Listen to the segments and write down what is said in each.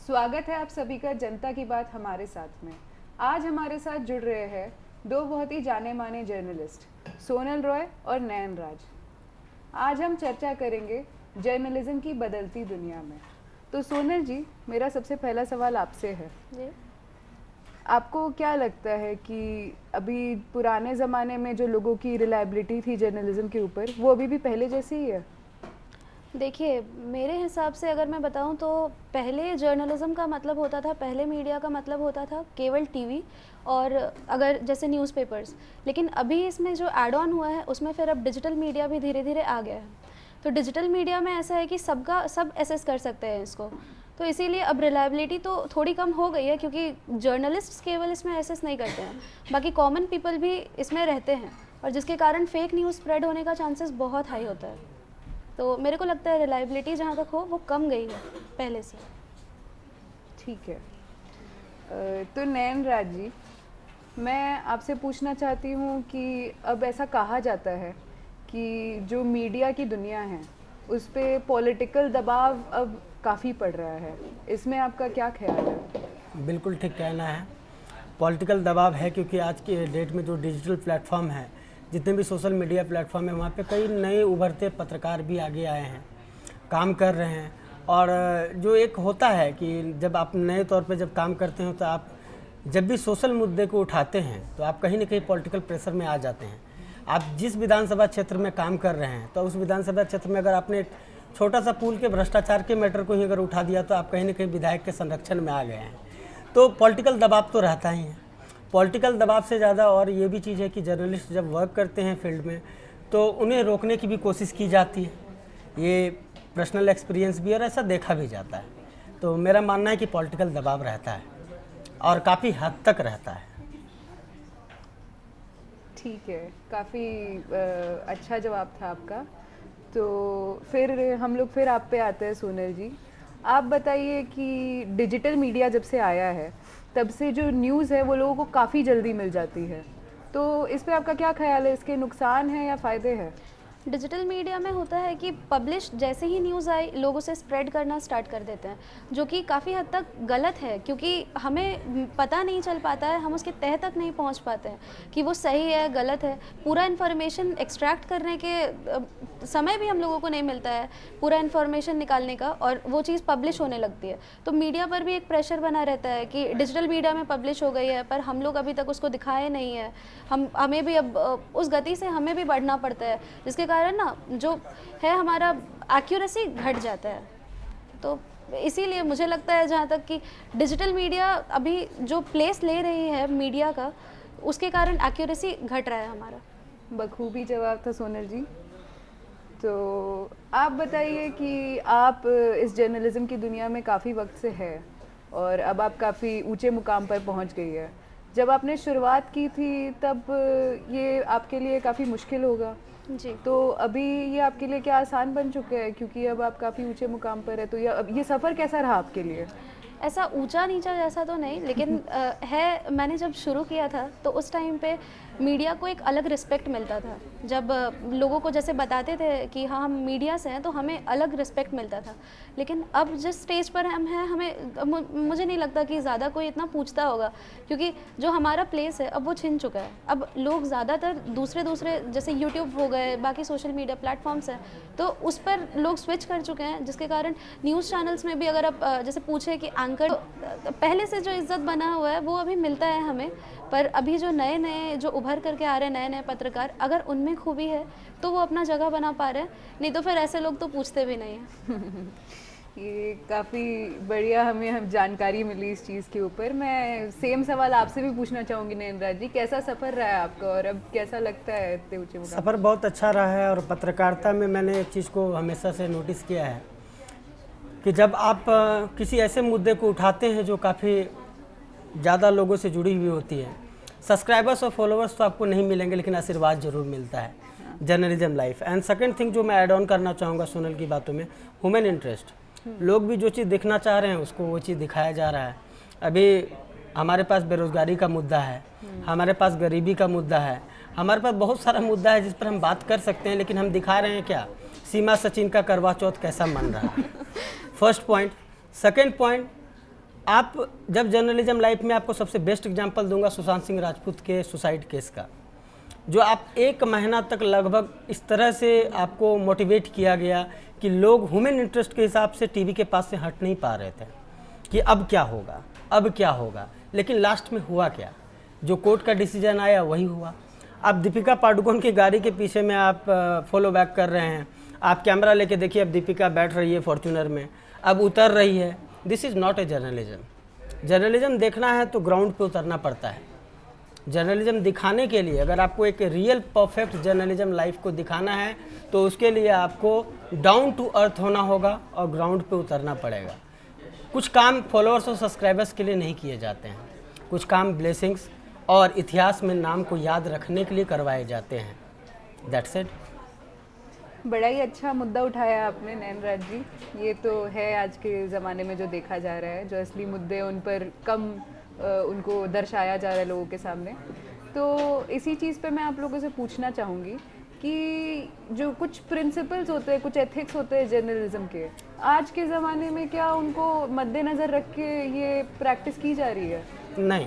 स्वागत है आप सभी का जनता की बात हमारे साथ में। आज हमारे साथ जुड़ रहे हैं दो बहुत ही जाने माने जर्नलिस्ट सोनल रॉय और नयन राज। आज हम चर्चा करेंगे जर्नलिज्म की बदलती दुनिया में। तो सोनल जी, मेरा सबसे पहला सवाल आपसे है जी। आपको क्या लगता है कि अभी पुराने ज़माने में जो लोगों की रिलायबिलिटी थी जर्नलिज्म के ऊपर, वो अभी भी पहले जैसी ही है? देखिए, मेरे हिसाब से अगर मैं बताऊं तो पहले जर्नलिज्म का मतलब होता था, पहले मीडिया का मतलब होता था केवल टीवी और अगर जैसे न्यूज़पेपर्स। लेकिन अभी इसमें जो ऐड ऑन हुआ है उसमें फिर अब डिजिटल मीडिया भी धीरे धीरे आ गया है। तो डिजिटल मीडिया में ऐसा है कि सब एसेस कर सकते हैं इसको। तो इसीलिए अब रिलायबिलिटी तो थोड़ी कम हो गई है, क्योंकि जर्नलिस्ट केवल इसमें एसेस नहीं करते हैं, बाकी कॉमन पीपल भी इसमें रहते हैं, और जिसके कारण फेक न्यूज़ स्प्रेड होने का चांसेस बहुत हाई होता है। तो मेरे को लगता है रिलायबिलिटी जहाँ तक हो वो कम गई है पहले से। ठीक है। तो नयन राज जी, मैं आपसे पूछना चाहती हूँ कि अब ऐसा कहा जाता है कि जो मीडिया की दुनिया है उस पे पॉलिटिकल दबाव अब काफ़ी पड़ रहा है। इसमें आपका क्या ख्याल है? बिल्कुल ठीक कहना है। पॉलिटिकल दबाव है क्योंकि आज के डेट में जो डिजिटल प्लेटफॉर्म है, जितने भी सोशल मीडिया प्लेटफॉर्म है, वहाँ पे कई नए उभरते पत्रकार भी आगे आए हैं, काम कर रहे हैं। और जो एक होता है कि जब आप नए तौर पे जब काम करते हो तो आप जब भी सोशल मुद्दे को उठाते हैं तो आप कहीं ना कहीं पॉलिटिकल प्रेशर में आ जाते हैं। आप जिस विधानसभा क्षेत्र में काम कर रहे हैं तो उस विधानसभा क्षेत्र में अगर आपने एक छोटा सा पुल के भ्रष्टाचार के मैटर को ही अगर उठा दिया तो आप कहीं ना कहीं विधायक के संरक्षण में आ गए हैं। तो पॉलिटिकल दबाव तो रहता ही है। पॉलिटिकल दबाव से ज़्यादा और ये भी चीज़ है कि जर्नलिस्ट जब वर्क करते हैं फील्ड में तो उन्हें रोकने की भी कोशिश की जाती है। ये पर्सनल एक्सपीरियंस भी और ऐसा देखा भी जाता है। तो मेरा मानना है कि पॉलिटिकल दबाव रहता है और काफ़ी हद तक रहता है। ठीक है, काफ़ी अच्छा जवाब था आपका। तो फिर हम लोग फिर आप पे आते हैं सोनल जी। आप बताइए कि डिजिटल मीडिया जब से आया है तब से जो न्यूज़ है वो लोगों को काफ़ी जल्दी मिल जाती है। तो इस पे आपका क्या ख्याल है? इसके नुकसान हैं या फ़ायदे हैं? डिजिटल मीडिया में होता है कि पब्लिश जैसे ही न्यूज़ आई लोग उसे स्प्रेड करना स्टार्ट कर देते हैं, जो कि काफ़ी हद तक गलत है, क्योंकि हमें पता नहीं चल पाता है, हम उसके तह तक नहीं पहुंच पाते हैं कि वो सही है गलत है। पूरा इन्फॉर्मेशन एक्सट्रैक्ट करने के समय भी हम लोगों को नहीं मिलता है, पूरा इन्फॉर्मेशन निकालने का, और वो चीज़ पब्लिश होने लगती है। तो मीडिया पर भी एक प्रेशर बना रहता है कि डिजिटल मीडिया में पब्लिश हो गई है पर हम लोग अभी तक उसको दिखाए नहीं है। हमें भी अब उस गति से हमें भी बढ़ना पड़ता है, जिसके कारण ना जो है हमारा एक्यूरेसी घट जाता है। तो इसीलिए मुझे लगता है जहाँ तक कि डिजिटल मीडिया अभी जो प्लेस ले रही है मीडिया का, उसके कारण एक्यूरेसी घट रहा है हमारा। बखूबी जवाब था सोनल जी। तो आप बताइए कि आप इस जर्नलिज्म की दुनिया में काफ़ी वक्त से है और अब आप काफ़ी ऊंचे मुकाम पर पहुंच गई है। जब आपने शुरुआत की थी तब ये आपके लिए काफ़ी मुश्किल होगा जी। तो अभी ये आपके लिए क्या आसान बन चुका है, क्योंकि अब आप काफ़ी ऊंचे मुकाम पर है? तो ये सफ़र कैसा रहा आपके लिए? ऐसा ऊंचा नीचा जैसा तो नहीं, लेकिन है, मैंने जब शुरू किया था तो उस टाइम पे मीडिया को एक अलग रिस्पेक्ट मिलता था। जब लोगों को जैसे बताते थे कि हाँ हम मीडिया से हैं तो हमें अलग रिस्पेक्ट मिलता था। लेकिन अब जिस स्टेज पर हम हैं, मुझे नहीं लगता कि ज़्यादा कोई इतना पूछता होगा, क्योंकि जो हमारा प्लेस है अब वो छिन चुका है। अब लोग ज़्यादातर दूसरे जैसे यूट्यूब हो गए, बाकी सोशल मीडिया प्लेटफॉर्म्स हैं, तो उस पर लोग स्विच कर चुके हैं, जिसके कारण न्यूज़ चैनल्स में भी अगर आप जैसे पूछे कि एंकर, पहले से जो इज्जत बना हुआ है वो अभी मिलता है हमें। पर अभी जो नए जो उभर करके आ रहे हैं नए पत्रकार, अगर उनमें खूबी है तो वो अपना जगह बना पा रहे हैं, नहीं तो फिर ऐसे लोग तो पूछते भी नहीं हैं। ये काफ़ी बढ़िया हम जानकारी मिली इस चीज़ के ऊपर। मैं सेम सवाल आपसे भी पूछना चाहूँगी नयन राज जी, कैसा सफ़र रहा है आपका और अब कैसा लगता है इतने ऊंचे मुकाम? सफ़र बहुत अच्छा रहा है और पत्रकारिता में मैंने एक चीज़ को हमेशा से नोटिस किया है कि जब आप किसी ऐसे मुद्दे को उठाते हैं जो काफ़ी ज़्यादा लोगों से जुड़ी हुई होती है, सब्सक्राइबर्स और फॉलोअर्स तो आपको नहीं मिलेंगे लेकिन आशीर्वाद जरूर मिलता है journalism life. And second thing जो मैं ऐड ऑन करना चाहूँगा सोनल की बातों में, ह्यूमन इंटरेस्ट। लोग भी जो चीज़ दिखना चाह रहे हैं उसको वो चीज़ दिखाया जा रहा है। अभी हमारे पास बेरोज़गारी का मुद्दा है, हमारे पास गरीबी का मुद्दा है, हमारे पास बहुत सारा मुद्दा है जिस पर हम बात कर सकते हैं, लेकिन हम दिखा रहे हैं क्या? सीमा सचिन का करवा चौथ कैसा मन रहा है, फर्स्ट पॉइंट। सेकेंड पॉइंट, आप जब जर्नलिज्म लाइफ में आपको सबसे बेस्ट एग्जांपल दूंगा सुशांत सिंह राजपूत के सुसाइड केस का, जो आप 1 महीना तक लगभग इस तरह से आपको मोटिवेट किया गया कि लोग ह्यूमन इंटरेस्ट के हिसाब से टीवी के पास से हट नहीं पा रहे थे कि अब क्या होगा, अब क्या होगा। लेकिन लास्ट में हुआ क्या, जो कोर्ट का डिसीजन आया वही हुआ। आप दीपिका पादुकोण की गाड़ी के पीछे में आप फॉलो बैक कर रहे हैं, आप कैमरा लेके देखिए, अब दीपिका बैठ रही है फॉर्च्यूनर में, अब उतर रही है। This is not a journalism. Journalism देखना है तो ग्राउंड पे उतरना पड़ता है। जर्नलिज्म दिखाने के लिए, अगर आपको एक रियल परफेक्ट जर्नलिज्म लाइफ को दिखाना है तो उसके लिए आपको डाउन टू अर्थ होना होगा और ग्राउंड पे उतरना पड़ेगा। कुछ काम फॉलोअर्स और सब्सक्राइबर्स के लिए नहीं किए जाते हैं, कुछ काम ब्लेसिंग्स और इतिहास में नाम को याद रखने के लिए करवाए जाते हैं। That's it. बड़ा ही अच्छा मुद्दा उठाया आपने नैनराज जी। ये तो है आज के ज़माने में जो देखा जा रहा है, जो असली मुद्दे उन पर कम उनको दर्शाया जा रहा है लोगों के सामने। तो इसी चीज़ पे मैं आप लोगों से पूछना चाहूँगी कि जो कुछ प्रिंसिपल्स होते हैं, कुछ एथिक्स होते हैं जर्नलिज्म के, आज के ज़माने में क्या उनको मद्देनज़र रख के ये प्रैक्टिस की जा रही है? नहीं,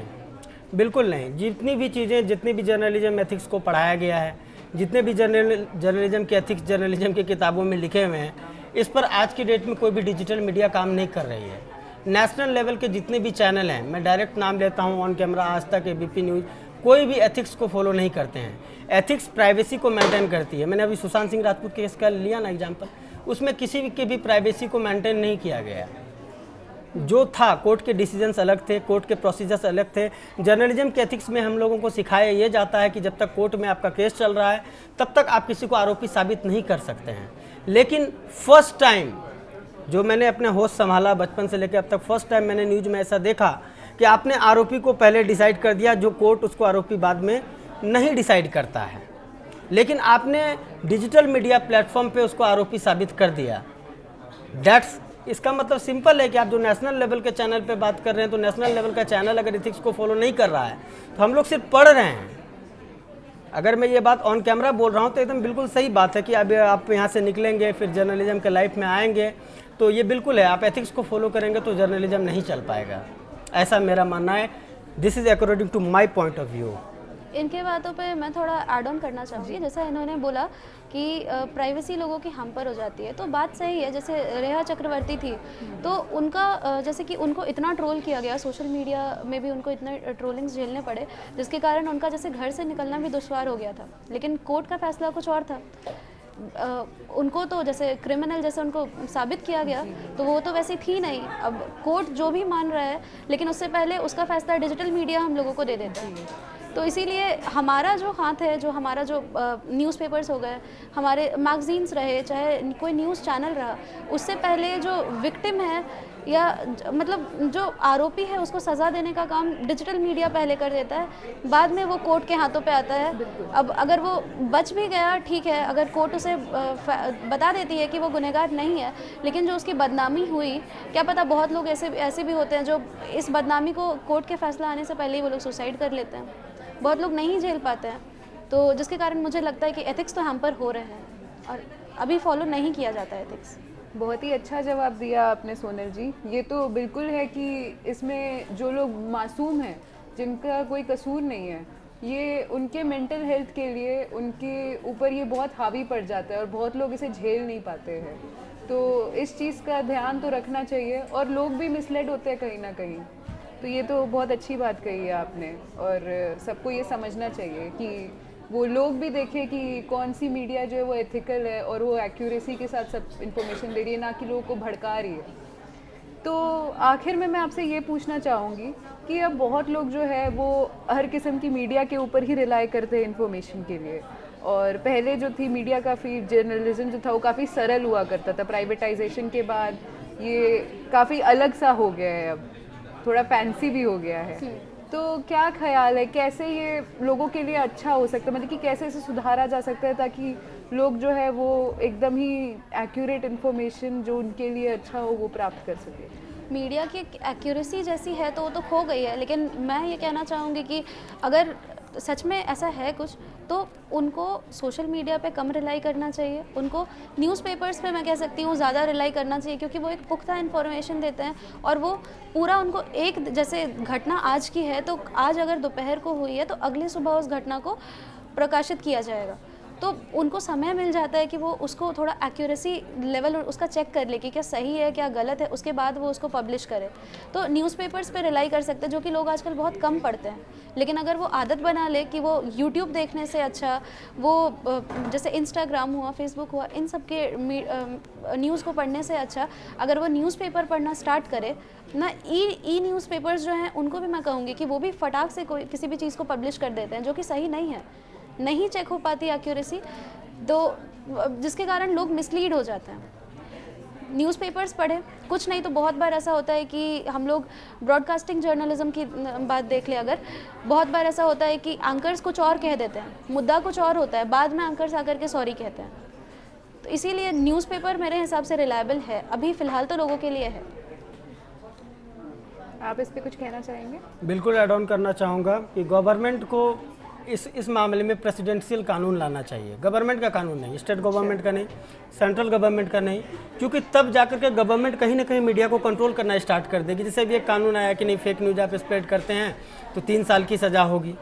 बिल्कुल नहीं। जितनी भी चीज़ें, जितनी भी जर्नलिज्म एथिक्स को पढ़ाया गया है, जितने भी जर्नलिज्म के एथिक्स जर्नलिज्म की किताबों में लिखे हुए हैं, इस पर आज की डेट में कोई भी डिजिटल मीडिया काम नहीं कर रही है। नेशनल लेवल के जितने भी चैनल हैं, मैं डायरेक्ट नाम लेता हूं, ऑन कैमरा, आज तक, एबीपी न्यूज़, कोई भी एथिक्स को फॉलो नहीं करते हैं। एथिक्स प्राइवेसी को मेंटेन करती है। मैंने अभी सुशांत सिंह राजपूत केस का लिया ना एग्जांपल, उसमें किसी की भी प्राइवेसी को मेंटेन नहीं किया गया। जो था, कोर्ट के डिसीजंस अलग थे, कोर्ट के प्रोसीजर्स अलग थे। जर्नलिज्म के एथिक्स में हम लोगों को सिखाया ये जाता है कि जब तक कोर्ट में आपका केस चल रहा है तब तक आप किसी को आरोपी साबित नहीं कर सकते हैं। लेकिन फर्स्ट टाइम जो मैंने अपने होश संभाला बचपन से लेकर अब तक, फर्स्ट टाइम मैंने न्यूज़ में ऐसा देखा कि आपने आरोपी को पहले डिसाइड कर दिया, जो कोर्ट उसको आरोपी बाद में नहीं डिसाइड करता है, लेकिन आपने डिजिटल मीडिया प्लेटफॉर्म पे उसको आरोपी साबित कर दिया। दैट्स, इसका मतलब सिंपल है कि आप जो नेशनल लेवल के चैनल पे बात कर रहे हैं, तो नेशनल लेवल का चैनल अगर एथिक्स को फॉलो नहीं कर रहा है तो हम लोग सिर्फ पढ़ रहे हैं। अगर मैं ये बात ऑन कैमरा बोल रहा हूँ तो एकदम बिल्कुल सही बात है कि अब आप यहाँ से निकलेंगे, फिर जर्नलिज्म के लाइफ में आएंगे, तो ये बिल्कुल है, आप एथिक्स को फॉलो करेंगे तो जर्नलिज्म नहीं चल पाएगा, ऐसा मेरा मानना है। This is according to my point of view. इनके बातों पे मैं थोड़ा ऐड ऑन करना चाहूँगी। जैसा इन्होंने बोला कि प्राइवेसी लोगों की हम पर हो जाती है, तो बात सही है। जैसे रेहा चक्रवर्ती थी, तो उनका जैसे कि उनको इतना ट्रोल किया गया, सोशल मीडिया में भी उनको इतने ट्रोलिंग्स झेलने पड़े, जिसके कारण उनका जैसे घर से निकलना भी दुश्वार हो गया था। लेकिन कोर्ट का फैसला कुछ और था। उनको तो जैसे क्रिमिनल जैसे उनको साबित किया गया, तो वो तो वैसी थी नहीं। अब कोर्ट जो भी मान रहा है, लेकिन उससे पहले उसका फैसला डिजिटल मीडिया हम लोगों को दे देता है। तो इसीलिए हमारा जो हाथ है, जो हमारा जो न्यूज़पेपर्स हो गए, हमारे मैगजीन्स रहे, चाहे कोई न्यूज़ चैनल रहा, उससे पहले जो विक्टिम है या मतलब जो आरोपी है उसको सज़ा देने का काम डिजिटल मीडिया पहले कर देता है, बाद में वो कोर्ट के हाथों पे आता है। अब अगर वो बच भी गया, ठीक है, अगर कोर्ट उसे बता देती है कि वो गुनहगार नहीं है, लेकिन जो उसकी बदनामी हुई, क्या पता बहुत लोग ऐसे भी होते हैं जो इस बदनामी को कोर्ट के फैसला आने से पहले ही वो लोग सुसाइड कर लेते हैं। बहुत लोग नहीं झेल पाते हैं, तो जिसके कारण मुझे लगता है कि एथिक्स तो हम पर हो रहे हैं और अभी फॉलो नहीं किया जाता है एथिक्स। बहुत ही अच्छा जवाब दिया आपने सोनल जी। ये तो बिल्कुल है कि इसमें जो लोग मासूम हैं, जिनका कोई कसूर नहीं है, ये उनके मेंटल हेल्थ के लिए उनके ऊपर ये बहुत हावी पड़ जाता है और बहुत लोग इसे झेल नहीं पाते हैं। तो इस चीज़ का ध्यान तो रखना चाहिए, और लोग भी मिसलेड होते हैं कहीं ना कहीं। तो ये तो बहुत अच्छी बात कही है आपने, और सबको ये समझना चाहिए कि वो लोग भी देखें कि कौन सी मीडिया जो है वो एथिकल है और वो एक्यूरेसी के साथ सब इन्फॉर्मेशन दे रही है, ना कि लोगों को भड़का रही है। तो आखिर में मैं आपसे ये पूछना चाहूँगी कि अब बहुत लोग जो है वो हर किस्म की मीडिया के ऊपर ही रिलाई करते हैं इन्फॉर्मेशन के लिए, और पहले जो थी मीडिया काफ़ी, जर्नलिज्म जो था वो काफ़ी सरल हुआ करता था। प्राइवेटाइजेशन के बाद ये काफ़ी अलग सा हो गया है, अब थोड़ा फैंसी भी हो गया है। तो क्या ख्याल है, कैसे ये लोगों के लिए अच्छा हो सकता है, मतलब कि कैसे इसे सुधारा जा सकता है ताकि लोग जो है वो एकदम ही एक्यूरेट इन्फॉर्मेशन जो उनके लिए अच्छा हो वो प्राप्त कर सके? मीडिया की एक्यूरेसी जैसी है तो वो तो खो गई है, लेकिन मैं ये कहना चाहूँगी कि अगर सच में ऐसा है कुछ, तो उनको सोशल मीडिया पे कम रिलाई करना चाहिए, उनको न्यूज़पेपर्स पे मैं कह सकती हूँ ज़्यादा रिलाई करना चाहिए, क्योंकि वो एक पुख्ता इन्फॉर्मेशन देते हैं और वो पूरा उनको एक, जैसे घटना आज की है तो आज अगर दोपहर को हुई है तो अगली सुबह उस घटना को प्रकाशित किया जाएगा, तो उनको समय मिल जाता है कि वो उसको थोड़ा एक्यूरेसी लेवल उसका चेक कर ले कि क्या सही है क्या गलत है, उसके बाद वो उसको पब्लिश करे। तो न्यूज़पेपर्स पे रिलाई कर सकते हैं, जो कि लोग आजकल बहुत कम पढ़ते हैं, लेकिन अगर वो आदत बना ले कि वो यूट्यूब देखने से अच्छा वो जैसे इंस्टाग्राम हुआ, फेसबुक हुआ, इन सब के न्यूज़ को पढ़ने से अच्छा अगर वो न्यूज़पेपर पढ़ना स्टार्ट करे ना, ई न्यूज़पेपर्स जो हैं उनको भी मैं कहूँगी कि वो भी फटाक से कोई किसी भी चीज़ को पब्लिश कर देते हैं, जो कि सही नहीं है, नहीं चेक हो पाती एक्यूरेसी, तो जिसके कारण लोग मिसलीड हो जाते हैं। न्यूज़पेपर्स पढ़ें, कुछ नहीं तो बहुत बार ऐसा होता है कि हम लोग ब्रॉडकास्टिंग जर्नलिज्म की बात देख ले, अगर बहुत बार ऐसा होता है कि एंकर्स कुछ और कह देते हैं, मुद्दा कुछ और होता है, बाद में एंकर्स आकर के सॉरी कहते हैं, तो इसीलिए न्यूज़पेपर मेरे हिसाब से रिलायबल है, अभी फ़िलहाल तो लोगों के लिए है। आप इस पे कुछ कहना चाहेंगे? बिल्कुल ऐड ऑन करना चाहूँगा कि गवर्नमेंट को इस मामले में प्रेसिडेंशियल कानून लाना चाहिए, गवर्नमेंट का कानून नहीं, स्टेट गवर्नमेंट का नहीं, सेंट्रल गवर्नमेंट का नहीं, क्योंकि तब जाकर के गवर्नमेंट कहीं ना कहीं मीडिया को कंट्रोल करना स्टार्ट कर देगी। जैसे भी एक कानून आया कि नहीं फेक न्यूज़ आप स्प्रेड करते हैं तो 3 साल की सज़ा होगी,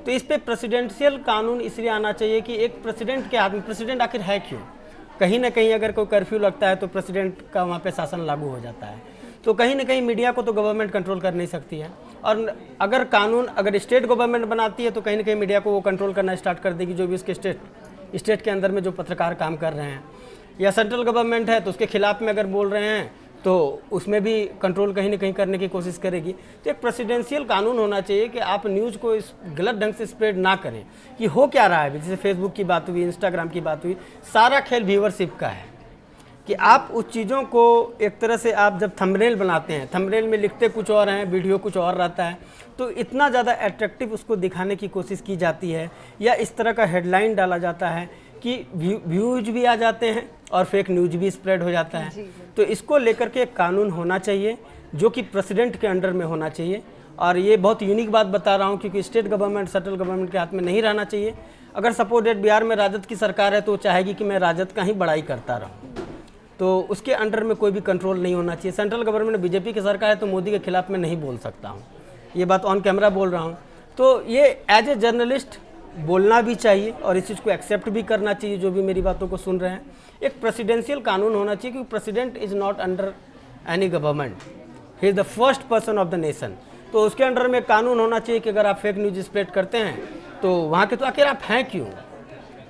तो इस पर प्रेसिडेंशियल कानून इसलिए आना चाहिए कि एक प्रेसिडेंट के हाथ में, प्रेसिडेंट आखिर है क्यों, कहीं ना कहीं अगर कोई कर्फ्यू लगता है तो प्रेसिडेंट का वहाँ पे शासन लागू हो जाता है, तो कहीं ना कहीं मीडिया को तो गवर्नमेंट कंट्रोल कर नहीं सकती है, और अगर कानून अगर स्टेट गवर्नमेंट बनाती है तो कहीं ना कहीं मीडिया को वो कंट्रोल करना स्टार्ट कर देगी, जो भी उसके स्टेट के अंदर में जो पत्रकार काम कर रहे हैं, या सेंट्रल गवर्नमेंट है तो उसके खिलाफ में अगर बोल रहे हैं तो उसमें भी कंट्रोल कहीं ना कहीं करने की कोशिश करेगी। तो एक प्रेसिडेंशियल कानून होना चाहिए कि आप न्यूज़ को इस गलत ढंग से स्प्रेड ना करें कि हो क्या रहा है। जैसे फेसबुक की बात हुई, इंस्टाग्राम की बात हुई, सारा खेल व्यूअरशिप का है कि आप उस चीज़ों को एक तरह से आप जब थंबनेल बनाते हैं, थंबनेल में लिखते कुछ और हैं, वीडियो कुछ और रहता है, तो इतना ज़्यादा अट्रैक्टिव उसको दिखाने की कोशिश की जाती है, या इस तरह का हेडलाइन डाला जाता है कि व्यूज भी आ जाते हैं और फेक न्यूज भी स्प्रेड हो जाता है। तो इसको लेकर के एक कानून होना चाहिए जो कि प्रेसिडेंट के अंडर में होना चाहिए, और ये बहुत यूनिक बात बता रहा हूँ क्योंकि स्टेट गवर्नमेंट सेंट्रल गवर्नमेंट के हाथ में नहीं रहना चाहिए। अगर सपोज डेट बिहार में राजद की सरकार है तो वो चाहेगी कि मैं राजद का ही बड़ाई करता रहूँ, तो उसके अंडर में कोई भी कंट्रोल नहीं होना चाहिए। सेंट्रल गवर्नमेंट बीजेपी की सरकार है तो मोदी के खिलाफ मैं नहीं बोल सकता हूँ, ये बात ऑन कैमरा बोल रहा हूँ। तो ये एज ए जर्नलिस्ट बोलना भी चाहिए और इस चीज़ को एक्सेप्ट भी करना चाहिए जो भी मेरी बातों को सुन रहे हैं। एक प्रेसिडेंशियल कानून होना चाहिए क्योंकि president is not under any government, he is the first person of the nation. तो उसके अंडर में कानून होना चाहिए कि अगर आप फेक न्यूज स्प्रेड करते हैं तो वहाँ के तो आखिर आप हैं क्यों,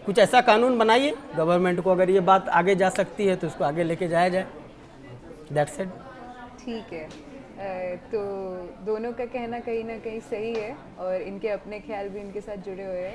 कुछ ऐसा कानून बनाइए। गवर्नमेंट को अगर ये बात आगे जा सकती है तो इसको आगे लेके जाया जाए। That's it. ठीक है, तो दोनों का कहना कहीं ना कहीं सही है और इनके अपने ख्याल भी इनके साथ जुड़े हुए हैं।